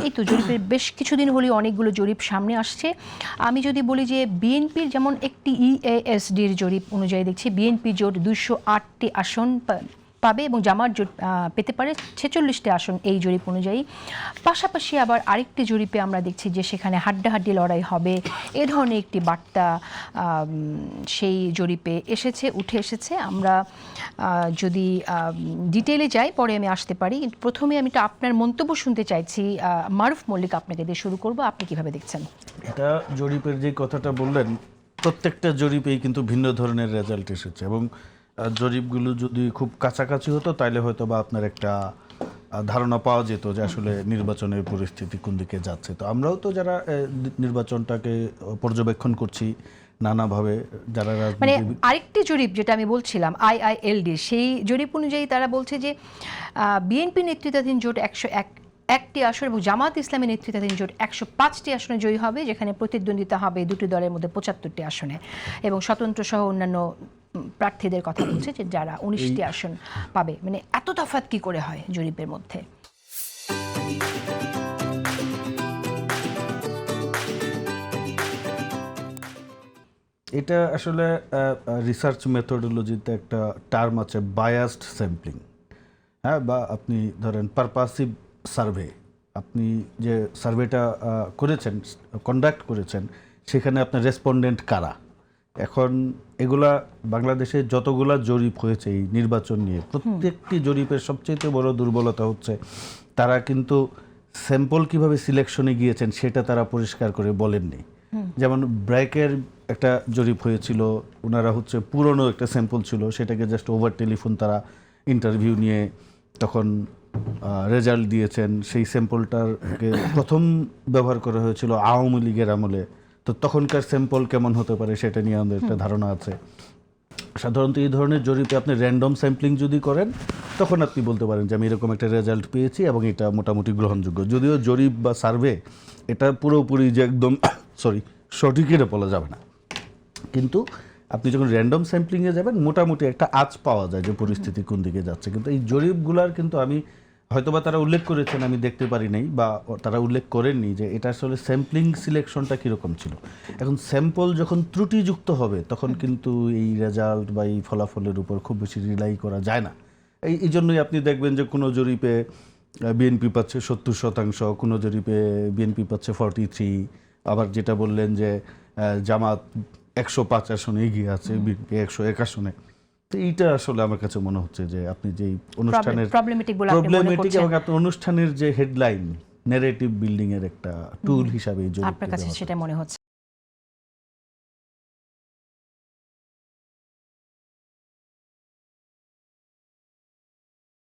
এই তো জরিপের বেশ কিছুদিন হলেই অনেকগুলো জরিপ সামনে আসছে। আমি যদি বলি যে বিএনপির যেমন একটি ইএএসডির জরিপ অনুযায়ী দেখছি বিএনপি জোট 208টি আসন পাবে এবং জামাত জোট পেতে পারে 46টি আসন এই জরিপ অনুযায়ী। পাশাপাশি আবার আরেকটি জরিপে আমরা দেখছি যে সেখানে হাড্ডাহাড্ডি লড়াই হবে এ ধরনের একটি বার্তা সেই জরিপে উঠে এসেছে। আমরা যদি ডিটেইলে যাই পরে আমি আসতে পারি। প্রথমে আমি তো আপনার মন্তব্য শুনতে চাইছি। মারুফ মল্লিক, আপনাকে দিয়ে শুরু করব, আপনি কিভাবে দেখছেন? এটা জরিপের যে কথাটা বললেন, প্রত্যেকটা জরিপেই কিন্তু ভিন্ন ধরনের রেজাল্ট এসেছে এবং জরিপগুলো যদি খুব কাছাকাছি হতো তাহলে হয়তো বা আপনার একটা ধারণা পাওয়া যেত যে আসলে নির্বাচনের পরিস্থিতি কোন দিকে যাচ্ছে। তো আমরাও তো যারা নির্বাচনটাকে পর্যবেক্ষণ করছি নানাভাবে, যারা মানে আরেকটি জরিপ যেটা আমি বলছিলাম আইআইএলডি, সেই জরিপ অনুযায়ী তারা বলছে যে বিএনপি নেতৃত্বাধীন জোট 101টি আসন এবং জামাত ইসলামী নেতৃত্বাধীন জোট 105টি আসনে জয়ী হবে, যেখানে প্রতিদ্বন্দ্বিতা হবে দুটি দলের মধ্যে 75টি আসনে এবং স্বতন্ত্র সহ অন্যান্য প্রার্থীদের কথা বলছে যে যারা 19টি আসন পাবে। মানে এত তফাৎ কি করে হয় জরিপের মধ্যে? এটা আসলে রিসার্চ মেথোডোলজিতে একটা টার্ম আছে, বায়াসড স্যাম্পলিং। হ্যাঁ, বা আপনি ধরেন পারপাসিভ সার্ভে। আপনি যে সার্ভেটা কন্ডাক্ট করেছেন সেখানে আপনার রেসপন্ডেন্ট কারা। এখন এগুলা বাংলাদেশে যতগুলা জরিপ হয়েছে এই নির্বাচন নিয়ে, প্রত্যেকটি জরিপের সবচেয়ে বড় দুর্বলতা হচ্ছে তারা কিন্তু স্যাম্পল কিভাবে সিলেকশনে গিয়েছেন সেটা তারা পরিষ্কার করে বলেননি। যেমন ব্র্যাকের একটা জরিপ হয়েছিল, ওনারা পুরনো একটা স্যাম্পল ছিল, সেটাকে জাস্ট ওভার টেলিফোন তারা ইন্টারভিউ নিয়ে তখন রেজাল্ট দিয়েছেন। সেই স্যাম্পলটাকে প্রথম ব্যবহার করা হয়েছিল আওয়ামী লীগের আমলে। তো তখনকার স্যাম্পল কেমন হতে পারে সেটা নিয়ে আমাদের একটা ধারণা আছে। সাধারণত এই ধরনের জরিপে আপনি র্যান্ডম স্যাম্পলিং যদি করেন তখন আপনি বলতে পারেন যে আমি এরকম একটা রেজাল্ট পেয়েছি এবং এটা মোটামুটি গ্রহণযোগ্য। যদিও জরিপ বা সার্ভে এটা পুরোপুরি যে একদম সঠিক এটা বলা যাবে না, কিন্তু আপনি যখন র্যান্ডম স্যাম্পলিংয়ে যাবেন মোটামুটি একটা আঁচ পাওয়া যায় যে পরিস্থিতি কোন দিকে যাচ্ছে। কিন্তু এই জরিপগুলার কিন্তু আমি হয়তোবা তারা উল্লেখ করেছেন, আমি দেখতে পারি নাই, বা তারা উল্লেখ করেননি যে এটা আসলে স্যাম্পলিং সিলেকশনটা কীরকম ছিল। এখন স্যাম্পল যখন ত্রুটিযুক্ত হবে তখন কিন্তু এই রেজাল্ট বা এই ফলাফলের উপর খুব বেশি রিলাই করা যায় না। এই জন্যই আপনি দেখবেন যে কোনো জরিপে বিএনপি পাচ্ছে 70%, কোনো জরিপে বিএনপি পাচ্ছে 43, আবার যেটা বললেন যে জামাত 105 আসনে এগিয়ে আছে, বিএনপি 101 আসনে। তো এইটা আসলে আমার কাছে মনে হচ্ছে যে আপনি যে অনুষ্ঠানের প্রবলেমেটিক এবং আপনার অনুষ্ঠানের যে হেডলাইন, ন্যারেটিভ বিল্ডিং এর একটা টুল হিসাবে আপনার কাছে সেটা মনে হচ্ছে।